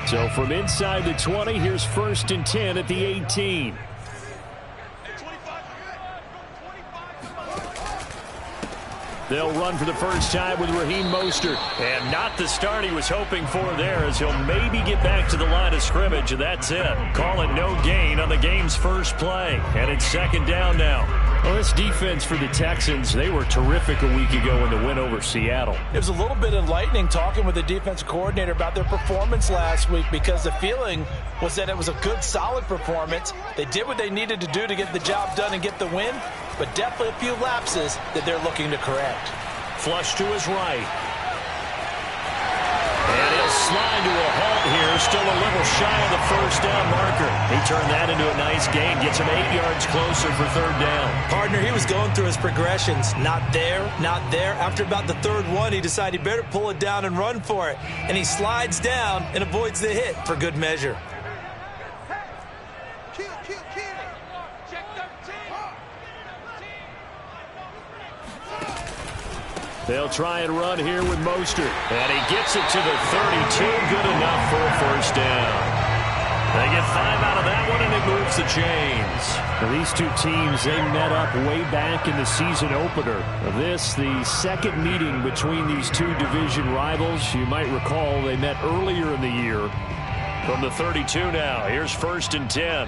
So from inside the 20, here's 1st and 10 at the 18. They'll run for the first time with Raheem Mostert. And not the start he was hoping for there, as he'll maybe get back to the line of scrimmage, and that's it. Call it no gain on the game's first play. And it's 2nd down now. Well, this defense for the Texans, they were terrific a week ago in the win over Seattle. It was a little bit enlightening talking with the defensive coordinator about their performance last week, because the feeling was that it was a good, solid performance. They did what they needed to do to get the job done and get the win, but definitely a few lapses that they're looking to correct. Flush to his right. And he'll slide to a halt here, still a little shy of the first down marker. He turned that into a nice gain, gets him 8 yards closer for 3rd down. Partner, he was going through his progressions. Not there, not there. After about the 3rd one, he decided he better pull it down and run for it. And he slides down and avoids the hit for good measure. They'll try and run here with Mostert. And he gets it to the 32. Good enough for a first down. They get 5 out of that one, and it moves the chains. Now, these two teams, they met up way back in the season opener. This, the 2nd meeting between these two division rivals. You might recall they met earlier in the year. From the 32 now, here's 1st and 10.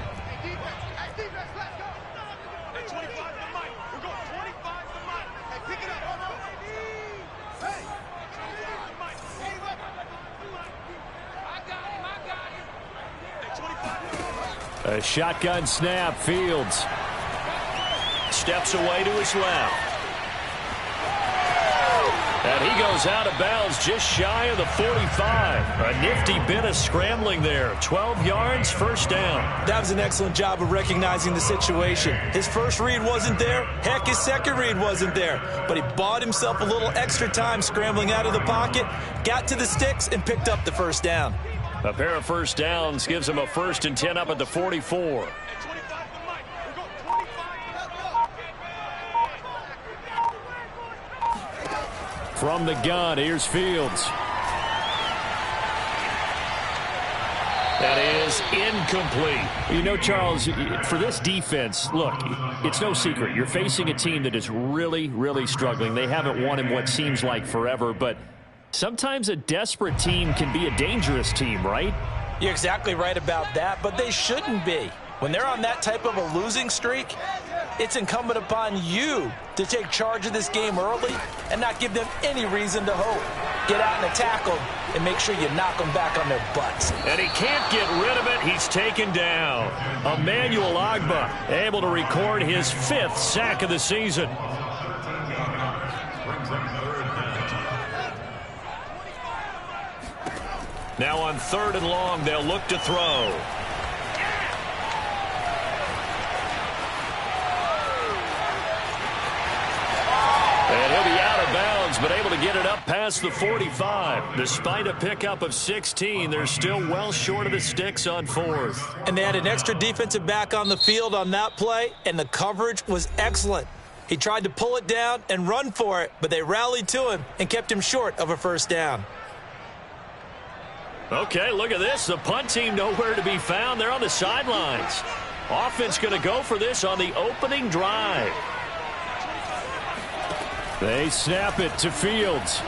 A shotgun snap. Fields steps away to his left. And he goes out of bounds just shy of the 45. A nifty bit of scrambling there. 12 yards, first down. That was an excellent job of recognizing the situation. His first read wasn't there. Heck, his second read wasn't there. But he bought himself a little extra time scrambling out of the pocket, got to the sticks, and picked up the first down. A pair of first downs gives him a 1st and 10 up at the 44. From the gun, here's Fields. That is incomplete. You know, Charles, for this defense, look, it's no secret. You're facing a team that is really, really struggling. They haven't won in what seems like forever, but sometimes a desperate team can be a dangerous team, right? You're exactly right about that, but they shouldn't be. When they're on that type of a losing streak, it's incumbent upon you to take charge of this game early and not give them any reason to hope. Get out and attack them and make sure you knock them back on their butts. And he can't get rid of it. He's taken down. Emmanuel Ogbah able to record his 5th sack of the season. Now on 3rd and long, they'll look to throw. And he'll be out of bounds, but able to get it up past the 45. Despite a pickup of 16, they're still well short of the sticks on 4th. And they had an extra defensive back on the field on that play, and the coverage was excellent. He tried to pull it down and run for it, but they rallied to him and kept him short of a first down. Okay, look at this. The punt team nowhere to be found. They're on the sidelines. Offense going to go for this on the opening drive. They snap it to Fields.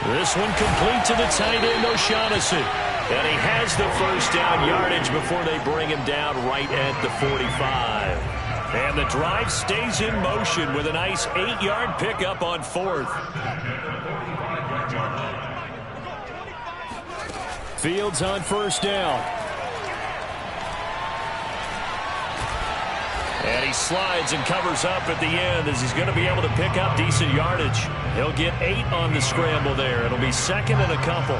This one complete to the tight end, O'Shaughnessy. And he has the first down yardage before they bring him down right at the 45. And the drive stays in motion with a nice 8-yard pickup on 4th. Fields on first down. And he slides and covers up at the end as he's going to be able to pick up decent yardage. He'll get 8 on the scramble there. It'll be 2nd and a couple.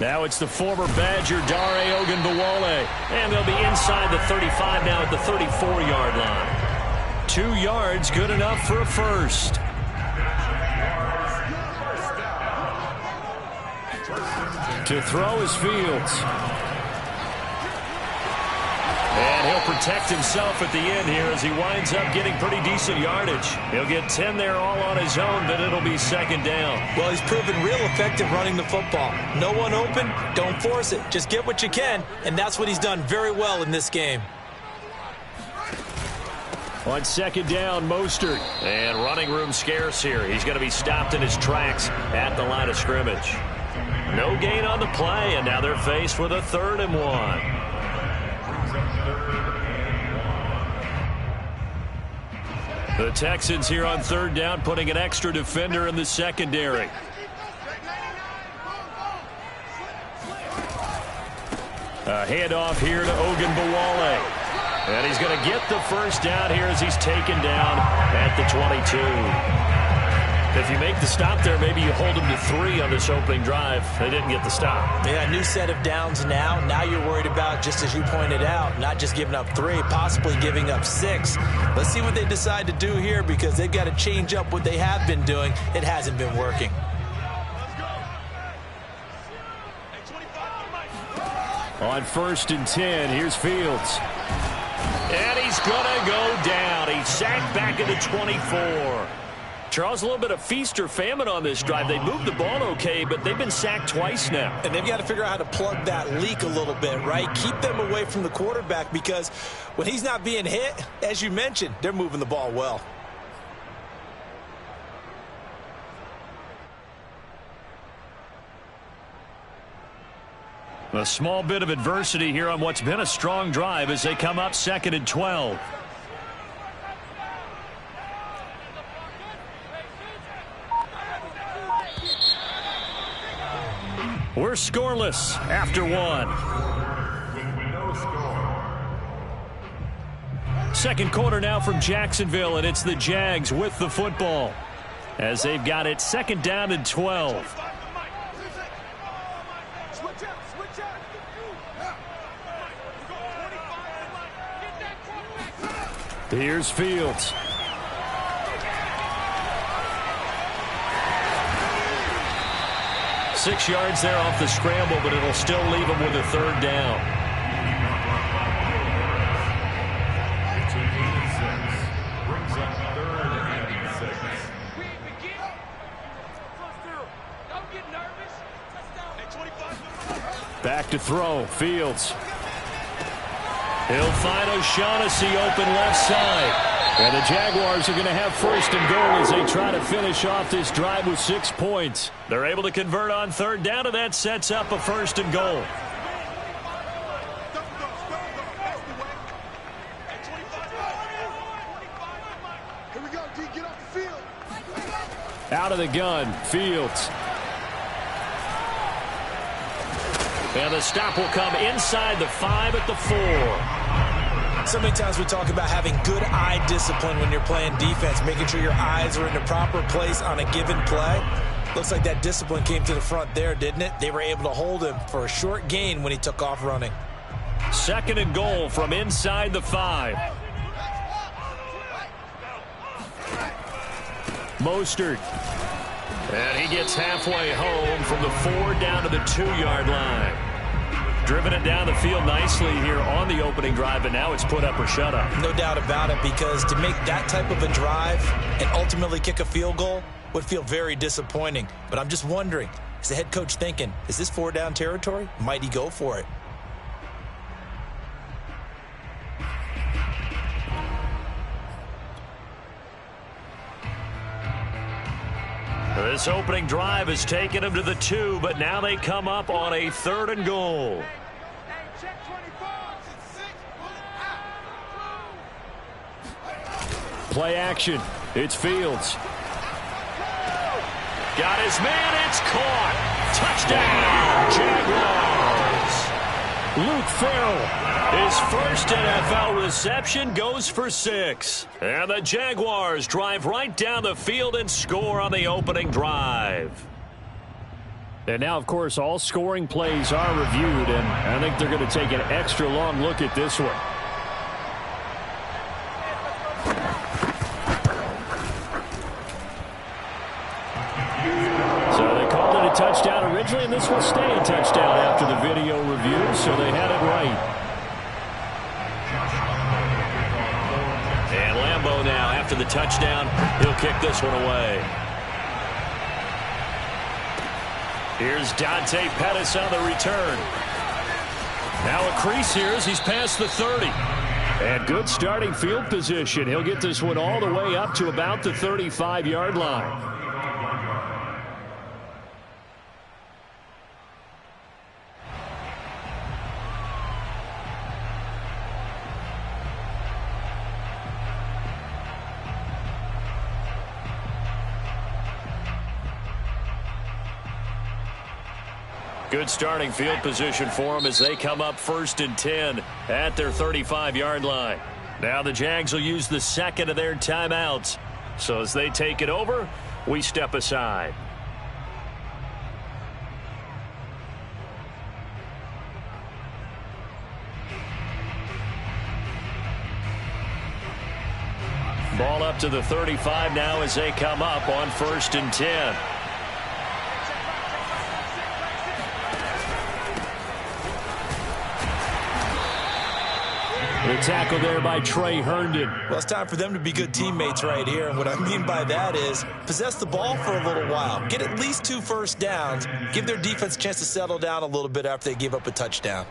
Now it's the former Badger, Dare Ogunbowale. And they'll be inside the 35 now at the 34-yard line. 2 yards, good enough for a first. To throw is Fields. And he'll protect himself at the end here as he winds up getting pretty decent yardage. He'll get 10 there all on his own, but it'll be second down. Well, he's proven real effective running the football. No one open, don't force it. Just get what you can, and that's what he's done very well in this game. On second down, Mostert. And running room scarce here. He's going to be stopped in his tracks at the line of scrimmage. No gain on the play, and now they're faced with a 3rd and 1. The Texans here on 3rd down, putting an extra defender in the secondary. A handoff here to Ogunbowale. And he's going to get the first down here as he's taken down at the 22. If you make the stop there, maybe you hold him to 3 on this opening drive. They didn't get the stop. Yeah, new set of downs now. Now you're worried about, just as you pointed out, not just giving up 3, possibly giving up 6. Let's see what they decide to do here because they've got to change up what they have been doing. It hasn't been working. On 1st and 10, here's Fields. And he's going to go down. He's sacked back at the 24. Charles, a little bit of feast or famine on this drive. They moved the ball okay, but they've been sacked twice now. And they've got to figure out how to plug that leak a little bit, right? Keep them away from the quarterback because when he's not being hit, as you mentioned, they're moving the ball well. A small bit of adversity here on what's been a strong drive as they come up 2nd and 12. We're scoreless after 1. Second quarter now from Jacksonville, and it's the Jags with the football as they've got it 2nd down and 12. Here's Fields. Six yards there off the scramble, but it'll still leave him with a 3rd down. Back to throw. Fields. He'll find O'Shaughnessy open left side. And the Jaguars are going to have 1st and goal as they try to finish off this drive with 6 points. They're able to convert on 3rd down, and that sets up a 1st and goal. Here we go, D. Get off the field. Out of the gun, Fields. And the stop will come inside the 5 at the 4. So many times we talk about having good eye discipline when you're playing defense, making sure your eyes are in the proper place on a given play. Looks like that discipline came to the front there, didn't it? They were able to hold him for a short gain when he took off running. 2nd and goal from inside the 5. Mostert. And he gets halfway home from the 4 down to the 2-yard line. Driven it down the field nicely here on the opening drive, and now it's put up or shut up. No doubt about it, because to make that type of a drive and ultimately kick a field goal would feel very disappointing. But I'm just wondering, is the head coach thinking, is this 4-down territory? Might he go for it? This opening drive has taken them to the 2, but now they come up on a 3rd and goal. Play action. It's Fields. Got his man. It's caught. Touchdown, Jaguars. Luke Farrell, his first NFL reception, goes for 6. And the Jaguars drive right down the field and score on the opening drive. And now, of course, all scoring plays are reviewed, and I think they're going to take an extra long look at this one. Touchdown originally, and this will stay a touchdown after the video review, so they had it right. after the touchdown. He'll kick this one away. Here's Dante Pettis on the return. Now a crease here as he's past the 30. And good starting field position. He'll get this one all the way up to about the 35-yard line. Good starting field position for them as they come up 1st and 10 at their 35-yard line. Now the Jags will use the second of their timeouts. So as they take it over, we step aside. Ball up to the 35 now as they come up on 1st and 10. The tackle there by Trey Herndon. Well, it's time for them to be good teammates right here. And what I mean by that is possess the ball for a little while. Get at least 2 first downs. Give their defense a chance to settle down a little bit after they give up a touchdown.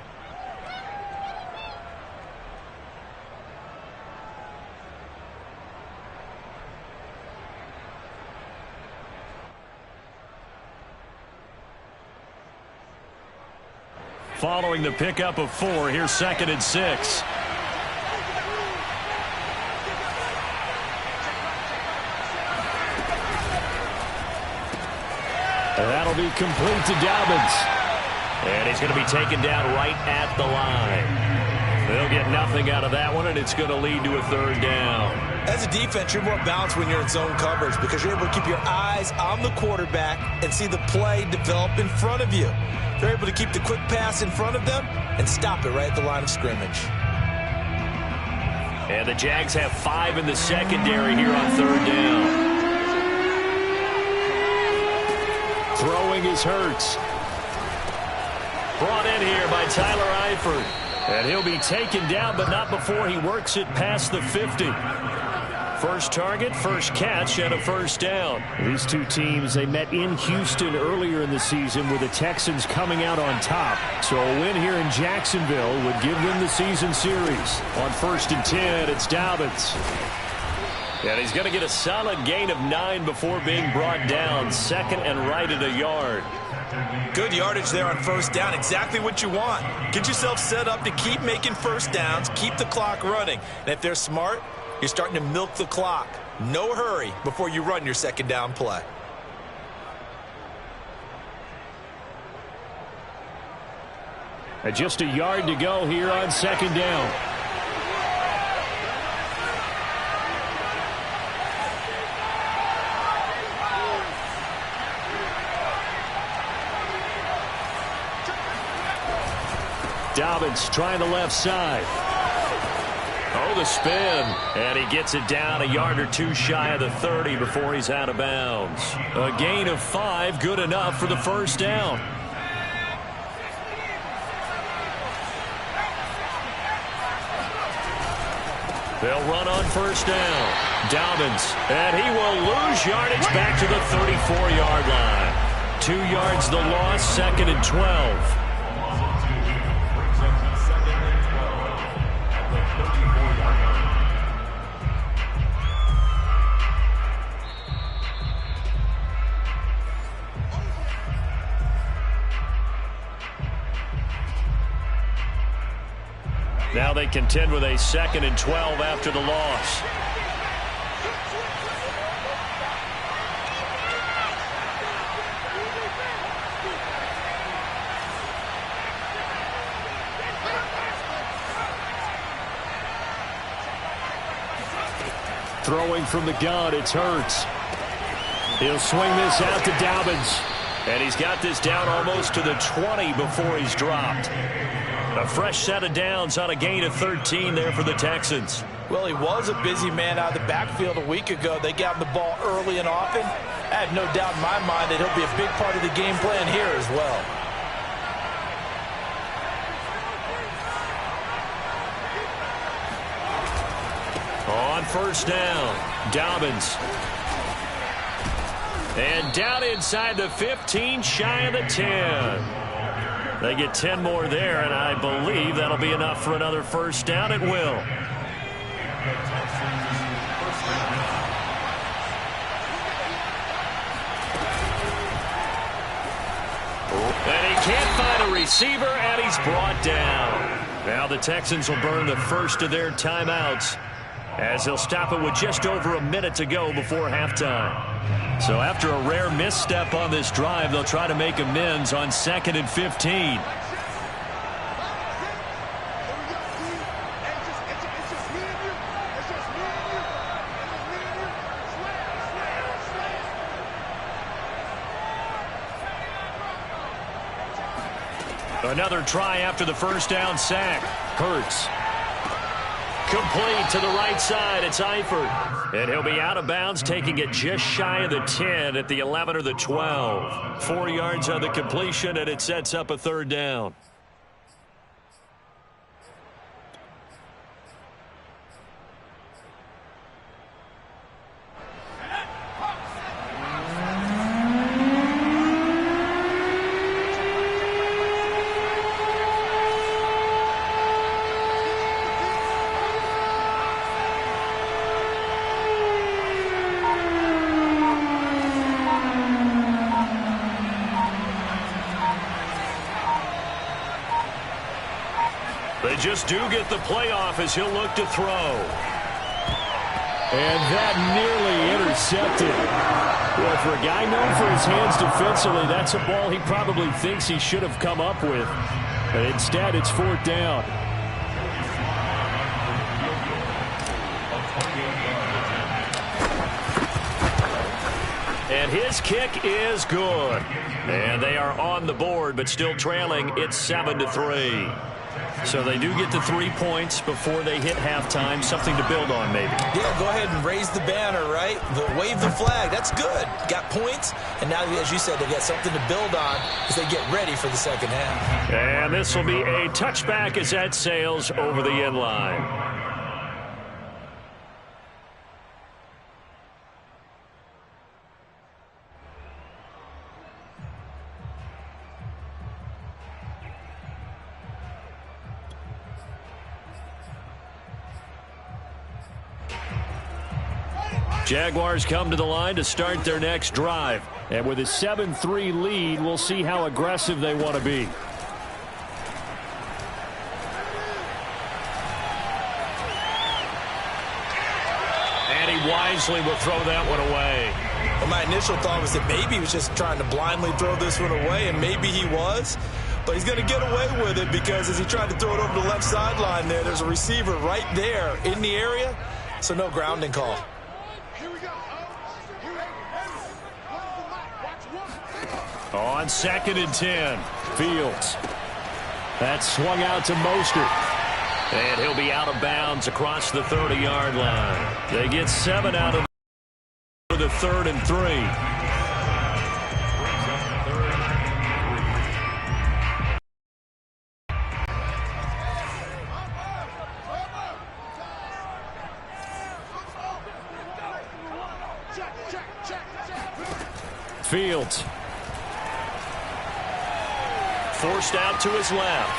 Following the pickup of 4, here's 2nd and 6. That'll be complete to Dobbins. And he's going to be taken down right at the line. They'll get nothing out of that one, and it's going to lead to a 3rd down. As a defense, you're more balanced when you're in zone coverage because you're able to keep your eyes on the quarterback and see the play develop in front of you. They're able to keep the quick pass in front of them and stop it right at the line of scrimmage. And the Jags have 5 in the secondary here on 3rd down. Throwing is Hurts. Brought in here by Tyler Eifert. And he'll be taken down, but not before he works it past the 50. First target, first catch, and a 1st down. These two teams, they met in Houston earlier in the season with the Texans coming out on top. So a win here in Jacksonville would give them the season series. On 1st and 10, it's Dobbins. And he's going to get a solid gain of 9 before being brought down. 2nd and right at a yard. Good yardage there on 1st down. Exactly what you want. Get yourself set up to keep making 1st downs, keep the clock running. And if they're smart, you're starting to milk the clock. No hurry before you run your 2nd down play. Just a yard to go here on 2nd down. Dobbins trying the left side. Oh, the spin. And he gets it down a yard or 2 shy of the 30 before he's out of bounds. A gain of 5, good enough for the 1st down. They'll run on 1st down. Dobbins, and he will lose yardage back to the 34-yard line. 2 yards the loss, 2nd and 12. Now they contend with a 2nd and 12 after the loss. Throwing from the gun, it's Hurts. He'll swing this out to Dobbins. And he's got this down almost to the 20 before he's dropped. A fresh set of downs on a gain of 13 there for the Texans. Well, he was a busy man out of the backfield a week ago. They got him the ball early and often. I have no doubt in my mind that he'll be a big part of the game plan here as well. On first down, Dobbins. And down inside the 15, shy of the 10. They get 10 more there, and I believe that'll be enough for another first down. It will. And he can't find a receiver, and he's brought down. Now the Texans will burn the first of their timeouts as they'll stop it with just over a minute to go before halftime. So after a rare misstep on this drive, they'll try to make amends on 2nd and 15. Another try after the first down sack. Hurts. Complete to the right side. It's Eifert. And he'll be out of bounds, taking it just shy of the 10 at the 11 or the 12. 4 yards on the completion, and it sets up a third down. They just do get the playoff as he'll look to throw. And that nearly intercepted. Well, for a guy known for his hands defensively, that's a ball he probably thinks he should have come up with. But instead, it's 4th down. And his kick is good. And they are on the board, but still trailing. It's 7-3. So they do get the 3 points before they hit halftime. Something to build on, maybe. Yeah, go ahead and raise the banner, right? Wave the flag. That's good. Got points, and now, as you said, they got something to build on as they get ready for the second half. And this will be a touchback as that sails over the end line. Jaguars come to the line to start their next drive. And with a 7-3 lead, we'll see how aggressive they want to be. And he wisely will throw that one away. Well, my initial thought was that maybe he was just trying to blindly throw this one away, and maybe he was. But he's going to get away with it because as he tried to throw it over the left sideline there's a receiver right there in the area, so no grounding call. On 2nd and 10, Fields. That's swung out to Mostert. And he'll be out of bounds across the 30-yard line. They get 7 out of the 3rd and 3. Fields. Forced out to his left.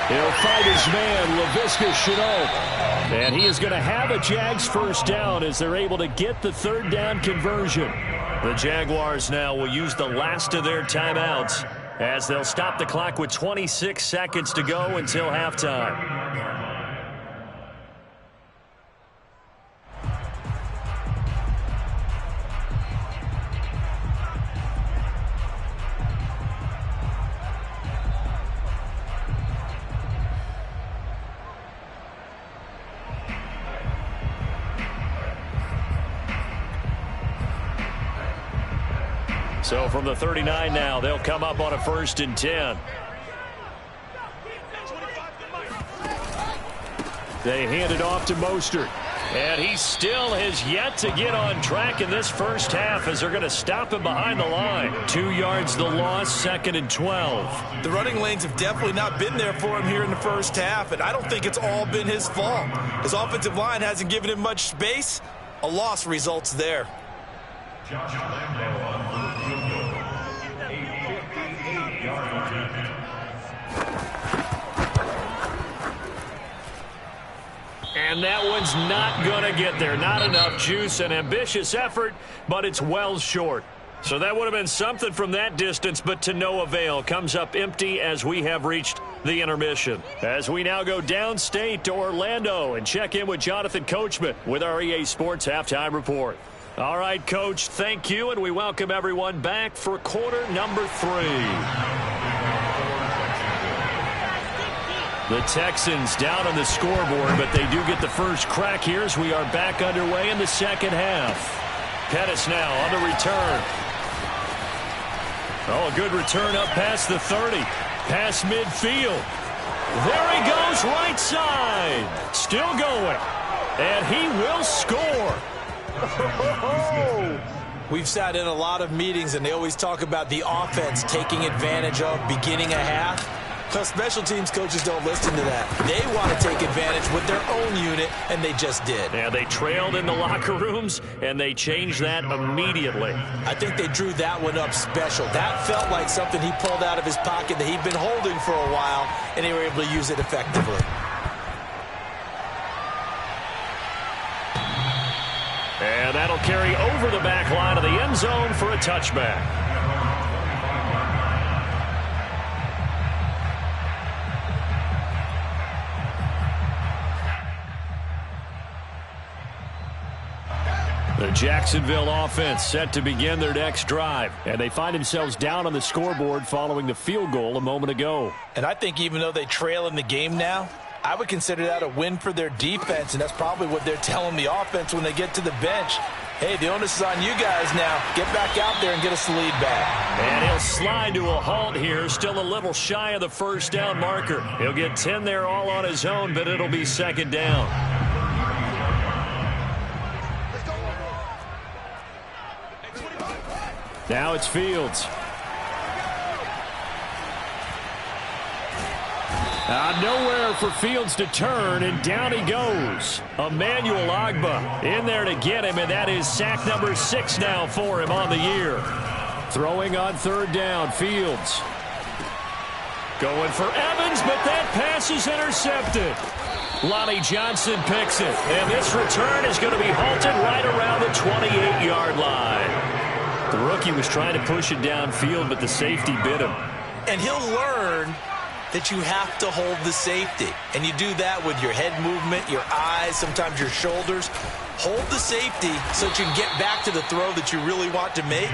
He'll fight his man, Laviska Shenault. And he is going to have a Jags first down as they're able to get the 3rd down conversion. The Jaguars now will use the last of their timeouts as they'll stop the clock with 26 seconds to go until halftime. So from the 39 now, they'll come up on a 1st and 10. They hand it off to Mostert. And he still has yet to get on track in this first half as they're going to stop him behind the line. 2 yards the loss, 2nd and 12. The running lanes have definitely not been there for him here in the first half, and I don't think it's all been his fault. His offensive line hasn't given him much space. A loss results there. And that one's not going to get there. Not enough juice. An ambitious effort, but it's well short. So that would have been something from that distance, but to no avail. Comes up empty as we have reached the intermission. As we now go downstate to Orlando and check in with Jonathan Coachman with our EA Sports Halftime Report. All right, Coach, thank you, and we welcome everyone back for quarter number 3. The Texans down on the scoreboard, but they do get the first crack here as we are back underway in the second half. Pettis now on the return. Oh, a good return up past the 30. Past midfield. There he goes, right side. Still going. And he will score. We've sat in a lot of meetings, and they always talk about the offense taking advantage of beginning a half. But special teams coaches don't listen to that. They want to take advantage with their own unit, and they just did. Yeah, they trailed in the locker rooms, and they changed that immediately. I think they drew that one up special. That felt like something he pulled out of his pocket that he'd been holding for a while, and they were able to use it effectively. And that'll carry over the back line of the end zone for a touchback. The Jacksonville offense set to begin their next drive, and they find themselves down on the scoreboard following the field goal a moment ago. And I think even though they trail in the game now, I would consider that a win for their defense, and that's probably what they're telling the offense when they get to the bench. Hey, the onus is on you guys now. Get back out there and get us the lead back. And he'll slide to a halt here, still a little shy of the first down marker. He'll get 10 there all on his own, but it'll be second down. Now it's Fields. Nowhere for Fields to turn, and down he goes. Emmanuel Ogbah in there to get him, and that is sack number 6 now for him on the year. Throwing on third down, Fields. Going for Evans, but that pass is intercepted. Lonnie Johnson picks it, and this return is going to be halted right around the 28-yard line. The rookie was trying to push it downfield, but the safety bit him. And he'll learn that you have to hold the safety. And you do that with your head movement, your eyes, sometimes your shoulders. Hold the safety so that you can get back to the throw that you really want to make.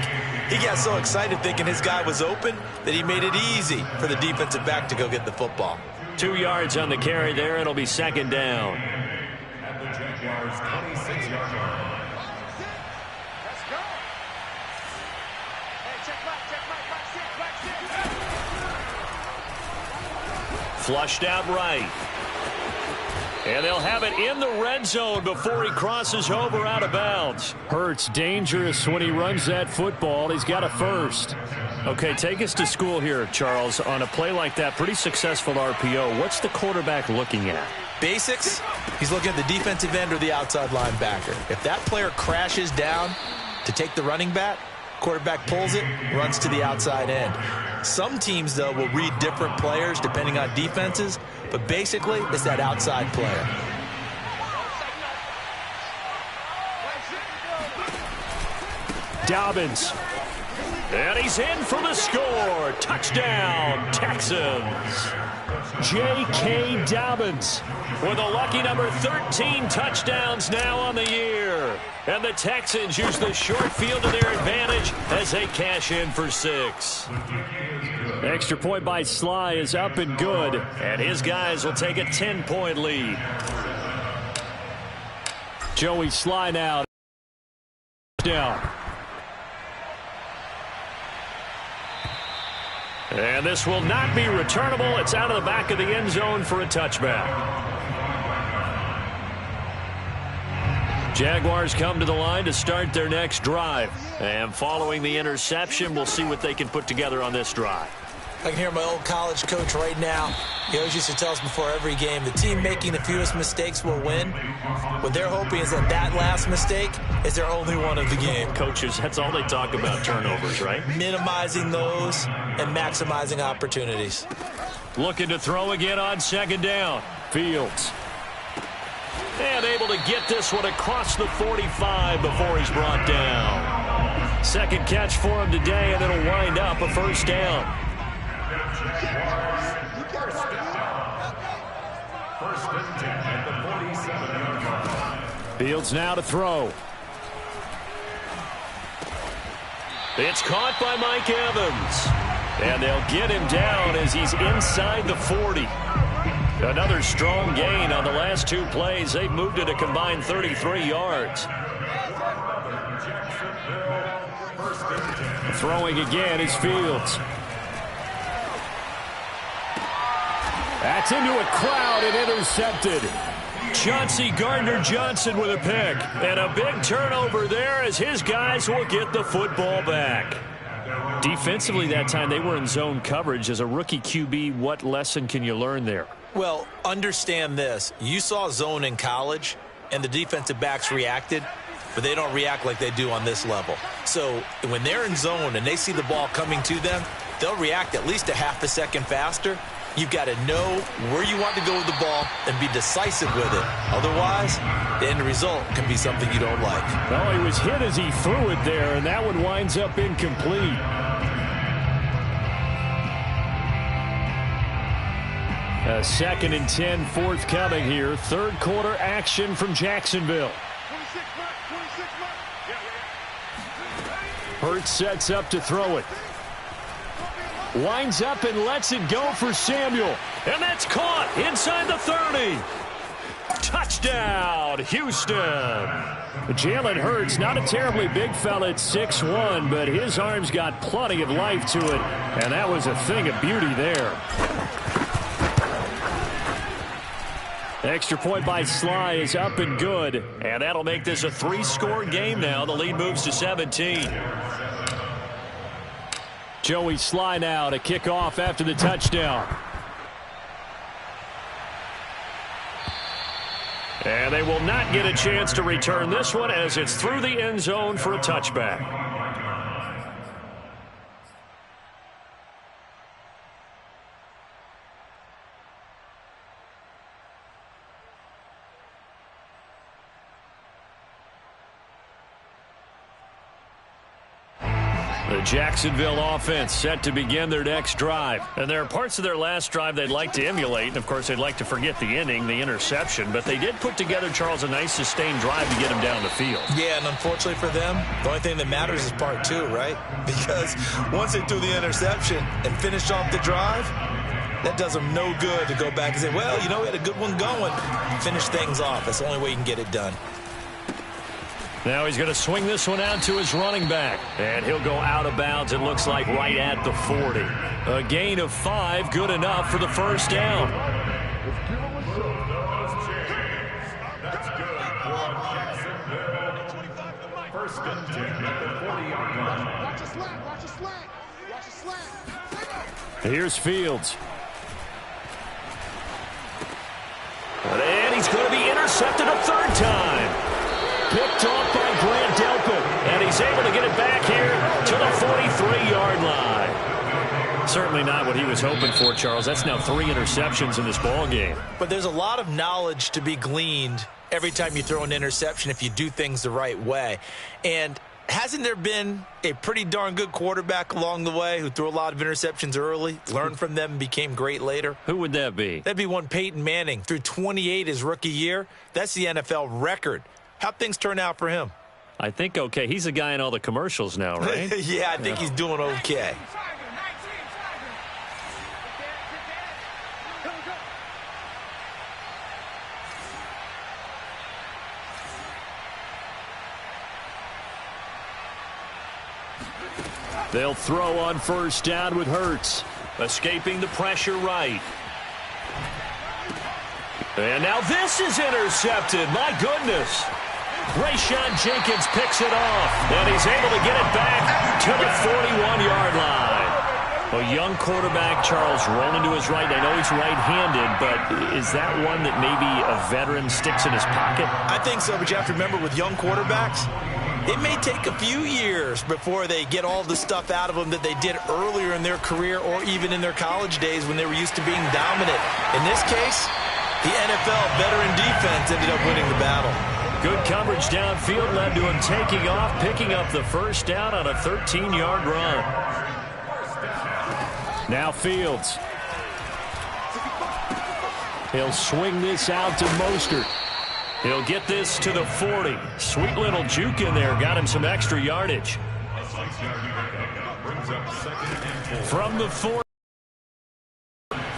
He got so excited thinking his guy was open that he made it easy for the defensive back to go get the football. 2 yards on the carry there. It'll be second down. At the Jaguars' 26-yard line. Flushed out right. And they'll have it in the red zone before he crosses over out of bounds. Hurts dangerous when he runs that football. He's got a first. Okay, take us to school here, Charles. On a play like that, pretty successful RPO. What's the quarterback looking at? Basics, he's looking at the defensive end or the outside linebacker. If that player crashes down to take the running back, quarterback pulls it, runs to the outside end. Some teams, though, will read different players depending on defenses, but basically it's that outside player. Dobbins. And he's in for the score. Touchdown, Texans. J.K. Dobbins with a lucky number 13 touchdowns now on the year. And the Texans use the short field to their advantage as they cash in for 6. Extra point by Sly is up and good, and his guys will take a 10-point lead. Joey Sly now down. And this will not be returnable. It's out of the back of the end zone for a touchback. Jaguars come to the line to start their next drive. And following the interception, we'll see what they can put together on this drive. I can hear my old college coach right now. He always used to tell us before every game, the team making the fewest mistakes will win. What they're hoping is that last mistake is their only one of the game. Coaches, that's all they talk about, turnovers, right? Minimizing those and maximizing opportunities. Looking to throw again on second down. Fields. And able to get this one across the 45 before he's brought down. Second catch for him today, and it'll wind up a first down. First and 10 at the 47-yard line. Fields now to throw. It's caught by Mike Evans. And they'll get him down as he's inside the 40. Another strong gain on the last two plays. They've moved it a combined 33 yards. Throwing again is Fields. That's into a crowd and intercepted. Chauncey Gardner-Johnson with a pick. And a big turnover there as his guys will get the football back. Defensively that time, they were in zone coverage. As a rookie QB, what lesson can you learn there? Well, understand this. You saw zone in college, and the defensive backs reacted, but they don't react like they do on this level. So when they're in zone and they see the ball coming to them, they'll react at least a half a second faster. You've got to know where you want to go with the ball and be decisive with it. Otherwise, the end result can be something you don't like. Well, he was hit as he threw it there, and that one winds up incomplete. A 2nd and 10 forthcoming here. Third quarter action from Jacksonville. Hurts sets up to throw it. Winds up and lets it go for Samuel. And that's caught inside the 30. Touchdown, Houston. Jalen Hurts, not a terribly big fella at 6'1", but his arm's got plenty of life to it. And that was a thing of beauty there. Extra point by Sly is up and good. And that'll make this a 3-score game now. The lead moves to 17. Joey Sly now to kick off after the touchdown. And they will not get a chance to return this one as it's through the end zone for a touchback. The Jacksonville offense set to begin their next drive. And there are parts of their last drive they'd like to emulate. And, of course, they'd like to forget the inning, the interception. But they did put together, Charles, a nice sustained drive to get him down the field. Yeah, and unfortunately for them, the only thing that matters is part 2, right? Because once they threw the interception and finished off the drive, that does them no good to go back and say, well, you know, we had a good one going. Finish things off. That's the only way you can get it done. Now he's going to swing this one out to his running back. And he'll go out of bounds, it looks like, right at the 40. A gain of 5, good enough for the first down. That's good for Jacksonville. First and 10 at the 40-yard line. Watch a slant, watch a slant, watch a slant. Here's Fields. And he's going to be intercepted a third time. Picked off by Grant Delpit, and he's able to get it back here to the 43-yard line. Certainly not what he was hoping for, Charles. That's now 3 interceptions in this ball game. But there's a lot of knowledge to be gleaned every time you throw an interception if you do things the right way. And hasn't there been a pretty darn good quarterback along the way who threw a lot of interceptions early, learned from them, and became great later? Who would that be? That'd be one Peyton Manning. Threw 28 his rookie year. That's the NFL record. How'd things turn out for him? I think okay. He's the guy in all the commercials now, right? Yeah, I think he's doing okay. They'll throw on first down with Hurts. Escaping the pressure right. And now this is intercepted. My goodness. Rayshawn Jenkins picks it off, and he's able to get it back to the 41-yard line. A young quarterback, Charles, rolling to his right. I know he's right-handed, but is that one that maybe a veteran sticks in his pocket? I think so, but you have to remember with young quarterbacks, it may take a few years before they get all the stuff out of them that they did earlier in their career or even in their college days when they were used to being dominant. In this case, the NFL veteran defense ended up winning the battle. Good coverage downfield led to him taking off, picking up the first down on a 13-yard run. Now Fields. He'll swing this out to Mostert. He'll get this to the 40. Sweet little juke in there. Got him some extra yardage. From the 40.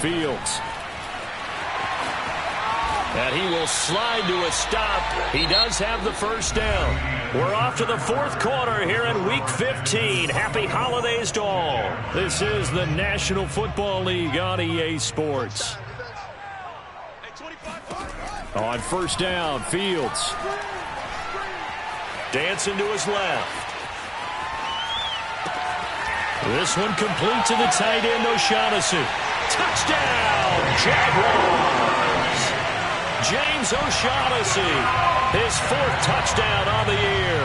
Fields. And he will slide to a stop. He does have the first down. We're off to the fourth quarter here in Week 15. Happy holidays to all. This is the National Football League on EA Sports. On first down, Fields. Dancing to his left. This one complete to the tight end, O'Shaughnessy. Touchdown, Jaguars! James O'Shaughnessy, his fourth touchdown on the year.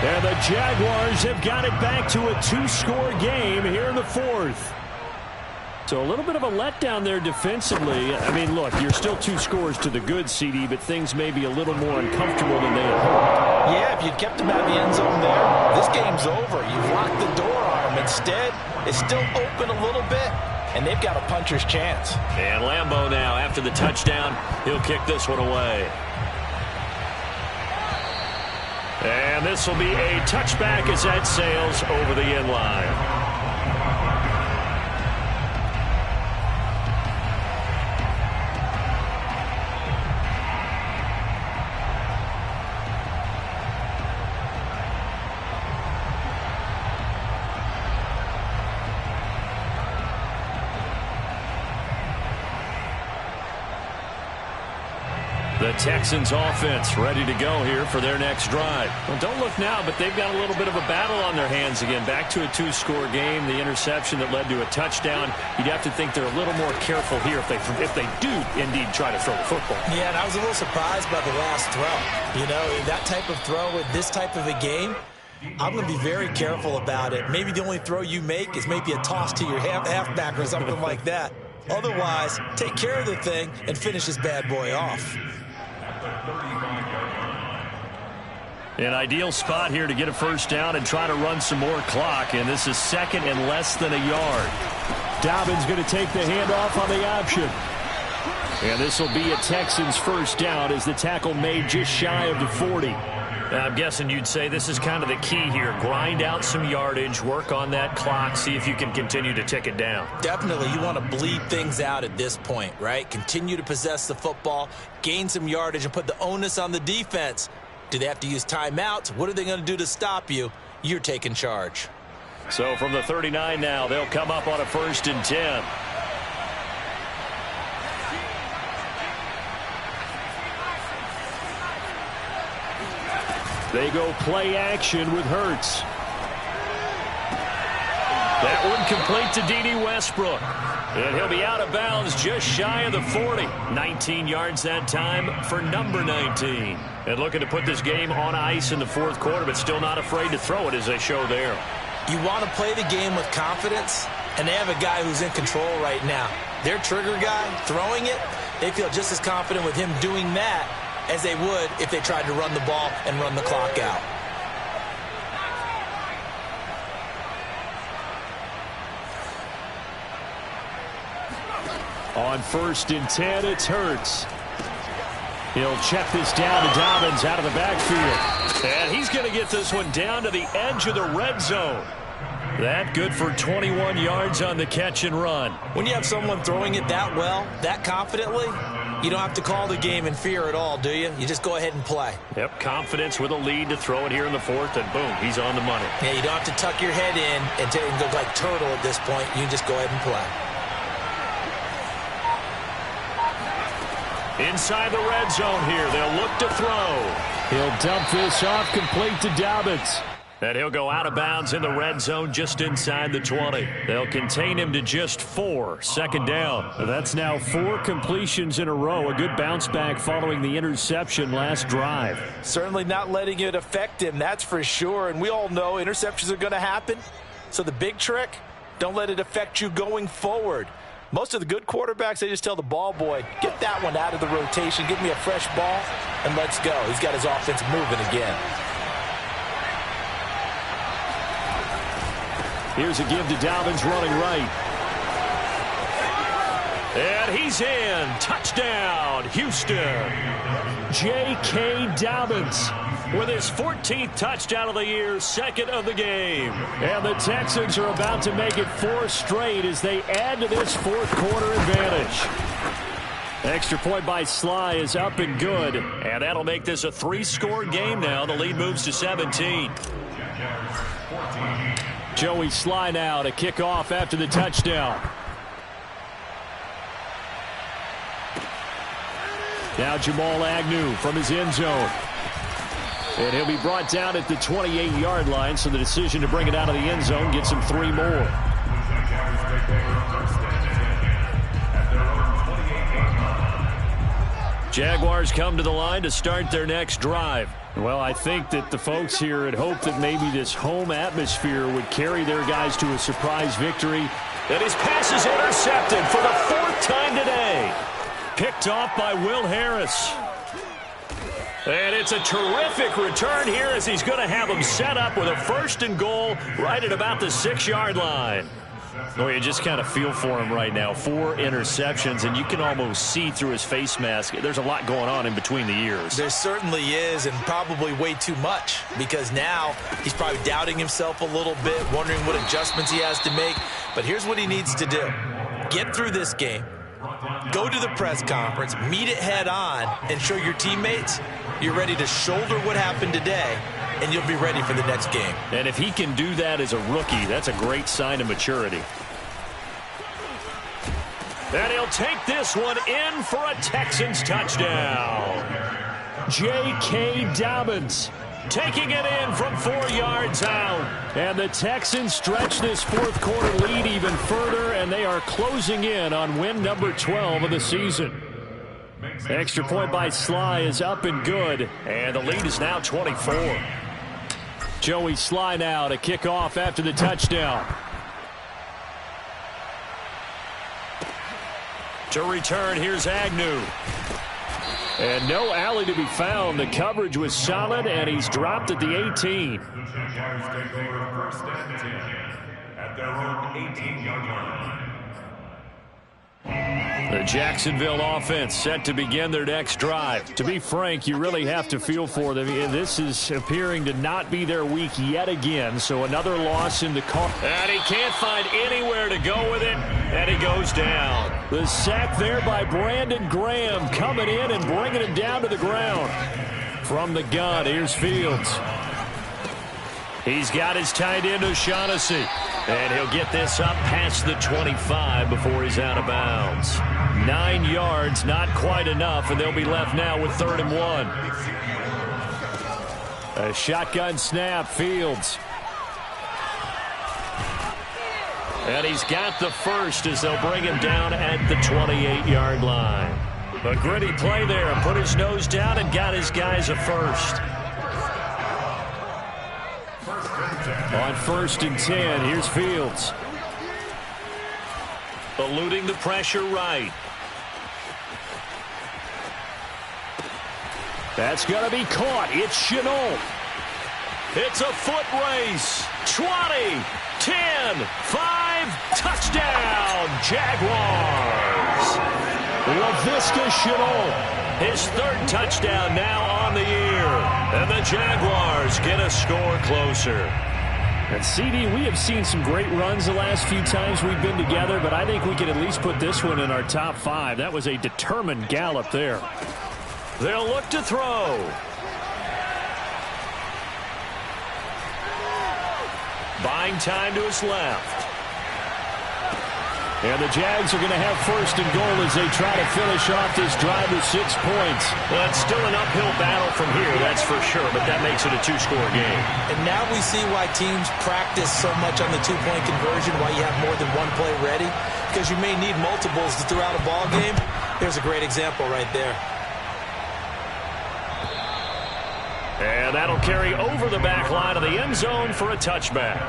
And the Jaguars have got it back to a two-score game here in the fourth. So a little bit of a letdown there defensively. I mean, look, you're still 2 scores to the good, CD, but things may be a little more uncomfortable than they had hoped. Yeah, if you'd kept him at the end zone there, this game's over. You've locked the door on him. Instead, it's still open a little bit, and they've got a puncher's chance. And Lambeau now, after the touchdown, he'll kick this one away. And this will be a touchback as that sails over the end line. The Texans offense ready to go here for their next drive. Well, don't look now, but they've got a little bit of a battle on their hands again. Back to a 2-score game. The interception that led to a touchdown. You'd have to think they're a little more careful here if they do indeed try to throw the football. Yeah, and I was a little surprised by the last throw. You know, that type of throw with this type of a game, I'm going to be very careful about it. Maybe the only throw you make is maybe a toss to your halfback or something like that. Otherwise, take care of the thing and finish this bad boy off. An ideal spot here to get a first down and try to run some more clock, and this is second and less than a yard. Dobbins going to take the handoff on the option. And this will be a Texans first down as the tackle made just shy of the 40. I'm guessing you'd say this is kind of the key here. Grind out some yardage, work on that clock, see if you can continue to tick it down. Definitely. You want to bleed things out at this point, right? Continue to possess the football, gain some yardage, and put the onus on the defense. Do they have to use timeouts? What are they going to do to stop you? You're taking charge. So from the 39 now, they'll come up on a 1st and 10. They go play action with Hurts. That one complete to D.D. Westbrook. And he'll be out of bounds just shy of the 40. 19 yards that time for number 19. And looking to put this game on ice in the fourth quarter, but still not afraid to throw it as they show there. You want to play the game with confidence, and they have a guy who's in control right now. Their trigger guy throwing it, they feel just as confident with him doing that as they would if they tried to run the ball and run the clock out. On 1st and 10, it's Hurts. He'll check this down to Dobbins out of the backfield. And he's going to get this one down to the edge of the red zone. That good for 21 yards on the catch and run. When you have someone throwing it that well, that confidently, you don't have to call the game in fear at all, do you? You just go ahead and play. Yep, confidence with a lead to throw it here in the fourth, and boom, he's on the money. Yeah, you don't have to tuck your head in and go like turtle at this point. You just go ahead and play. Inside the red zone here, they'll look to throw. He'll dump this off complete to Dobbins. And he'll go out of bounds in the red zone just inside the 20. They'll contain him to just 4. Second down. That's now 4 completions in a row. A good bounce back following the interception last drive. Certainly not letting it affect him, that's for sure. And we all know interceptions are going to happen. So the big trick, don't let it affect you going forward. Most of the good quarterbacks, they just tell the ball boy, get that one out of the rotation, give me a fresh ball, and let's go. He's got his offense moving again. Here's a give to Dobbins running right. And he's in. Touchdown, Houston. J.K. Dobbins with his 14th touchdown of the year, second of the game. And the Texans are about to make it 4 straight as they add to this fourth quarter advantage. Extra point by Sly is up and good. And that'll make this a 3-score game now. The lead moves to 17. Joey Sly now to kick off after the touchdown. Now Jamal Agnew from his end zone. And he'll be brought down at the 28-yard line, so the decision to bring it out of the end zone gets him 3 more. Jaguars come to the line to start their next drive. Well, I think that the folks here had hoped that maybe this home atmosphere would carry their guys to a surprise victory. And his pass is intercepted for the 4th time today. Picked off by Will Harris. And it's a terrific return here as he's going to have him set up with a 1st and goal right at about the 6-yard line. Well, you just kind of feel for him right now. 4 interceptions, and you can almost see through his face mask. There's a lot going on in between the ears. There certainly is, and probably way too much, because now he's probably doubting himself a little bit, wondering what adjustments he has to make. But here's what he needs to do. Get through this game, go to the press conference, meet it head on, and show your teammates you're ready to shoulder what happened today, and you'll be ready for the next game. And if he can do that as a rookie, that's a great sign of maturity. And he'll take this one in for a Texans touchdown. J.K. Dobbins taking it in from 4 yards out. And the Texans stretch this fourth quarter lead even further, and they are closing in on win number 12 of the season. Extra point by Sly is up and good, and the lead is now 24. Joey Sly now to kick off after the touchdown. To return, here's Agnew. And no alley to be found. The coverage was solid, and he's dropped at the 18. At their own 18-yard line. The Jacksonville offense set to begin their next drive. To be frank, you really have to feel for them. This is appearing to not be their week yet again, so another loss in the car. And he can't find anywhere to go with it, and he goes down. The sack there by Brandon Graham coming in and bringing him down to the ground. From the gun, here's Fields. He's got his tight end O'Shaughnessy. And he'll get this up past the 25 before he's out of bounds. 9 yards, not quite enough, and they'll be left now with 3rd and 1. A shotgun snap, Fields. And he's got the first as they'll bring him down at the 28-yard line. A gritty play there, put his nose down and got his guys a first. On 1st and 10, here's Fields. Eluding the pressure right. That's going to be caught. It's Chenault. It's a foot race. 20, 10, 5, touchdown, Jaguars. LaVisca Chenault, his 3rd touchdown now on the year. And the Jaguars get a score closer. And CD, we have seen some great runs the last few times we've been together, but I think we can at least put this one in our top 5. That was a determined gallop there. They'll look to throw. Buying time to his left. And the Jags are going to have 1st and goal as they try to finish off this drive with 6 points. Well, it's still an uphill battle from here, that's for sure, but that makes it a two-score game. And now we see why teams practice so much on the two-point conversion, why you have more than one play ready, because you may need multiples throughout a ball game. Here's a great example right there. And that'll carry over the back line of the end zone for a touchback.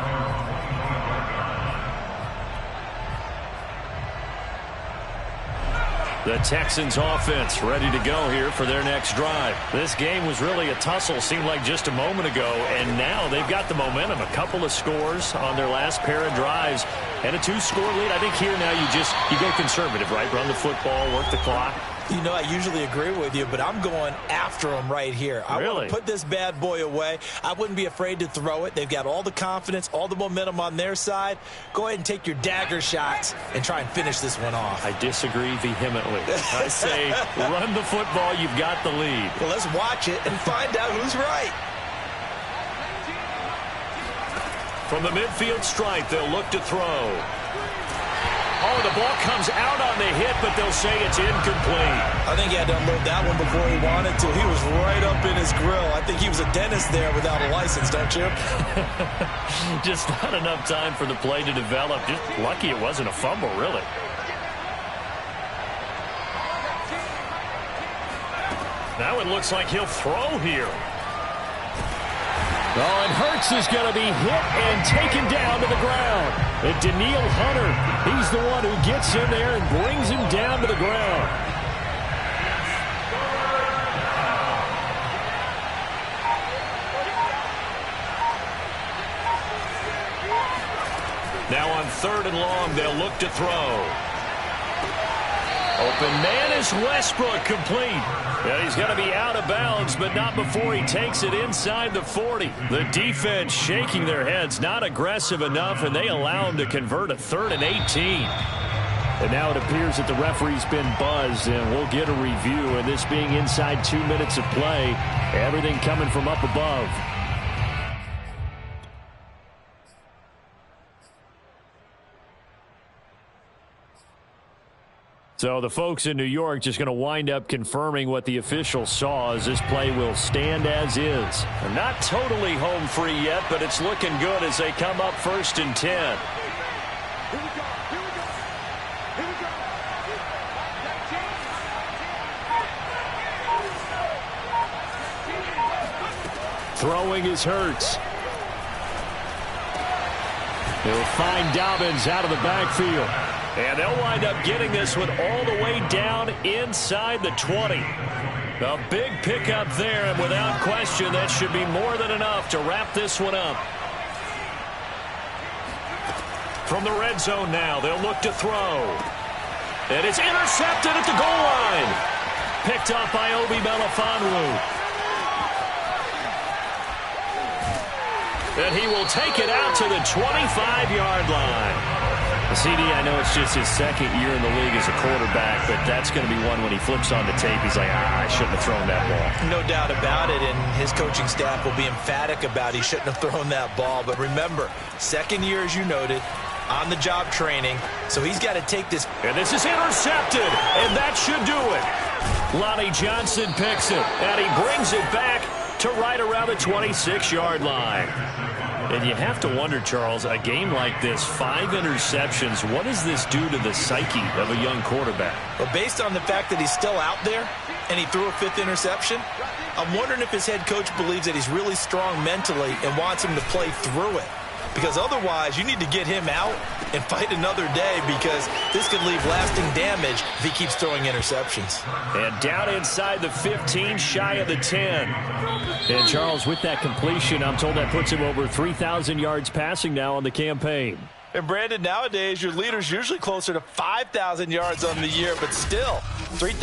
The Texans offense ready to go here for their next drive. This game was really a tussle, seemed like just a moment ago, and now they've got the momentum. A couple of scores on their last pair of drives and a two-score lead. I think here now you go conservative, right? Run the football, work the clock. You know, I usually agree with you, but I'm going after them right here. I want to put this bad boy away. I wouldn't be afraid to throw it. They've got all the confidence, all the momentum on their side. Go ahead and take your dagger shots and try and finish this one off. I disagree vehemently. I say run the football. You've got the lead. Well, let's watch it and find out who's right. From the midfield stripe, they'll look to throw. Oh, the ball comes out on the hit, but they'll say it's incomplete. I think he had to unload that one before he wanted to. He was right up in his grill. I think he was a dentist there without a license, don't you? Just not enough time for the play to develop. Just lucky it wasn't a fumble, really. Now it looks like he'll throw here. Oh, and Hurts is going to be hit and taken down to the ground. And Daniil Hunter, he's the one who gets in there and brings him down to the ground. Now on 3rd and long, they'll look to throw. Open man is Westbrook, complete. Yeah, he's going to be out of bounds, but not before he takes it inside the 40. The defense shaking their heads, not aggressive enough, and they allow him to convert a 3rd and 18. And now it appears that the referee's been buzzed, and we'll get a review. And this being inside 2 minutes of play, everything coming from up above. So the folks in New York just going to wind up confirming what the official saw, as this play will stand as is. They're not totally home free yet, but it's looking good as they come up 1st and 10. Here we go. Here we go. Here we go. Throwing is Hurts. He'll find Dobbins out of the backfield. And they'll wind up getting this one all the way down inside the 20. A big pickup there, and without question, that should be more than enough to wrap this one up. From the red zone now, they'll look to throw. And it's intercepted at the goal line. Picked up by Obi Melifonwu. And he will take it out to the 25-yard line. CD, I know it's just his 2nd year in the league as a quarterback, but that's going to be one when he flips on the tape. He's like, I shouldn't have thrown that ball. No doubt about it, and his coaching staff will be emphatic about he shouldn't have thrown that ball. But remember, 2nd year, as you noted, on-the-job training, so he's got to take this. And this is intercepted, and that should do it. Lonnie Johnson picks it, and he brings it back to right around the 26-yard line. And you have to wonder, Charles, a game like this, 5 interceptions, what does this do to the psyche of a young quarterback? But based on the fact that he's still out there and he threw a 5th interception, I'm wondering if his head coach believes that he's really strong mentally and wants him to play through it. Because otherwise, you need to get him out and fight another day, because this could leave lasting damage if he keeps throwing interceptions. And down inside the 15, shy of the 10. And, Charles, with that completion, I'm told that puts him over 3,000 yards passing now on the campaign. And, Brandon, nowadays your leader's usually closer to 5,000 yards on the year, but still, 3,000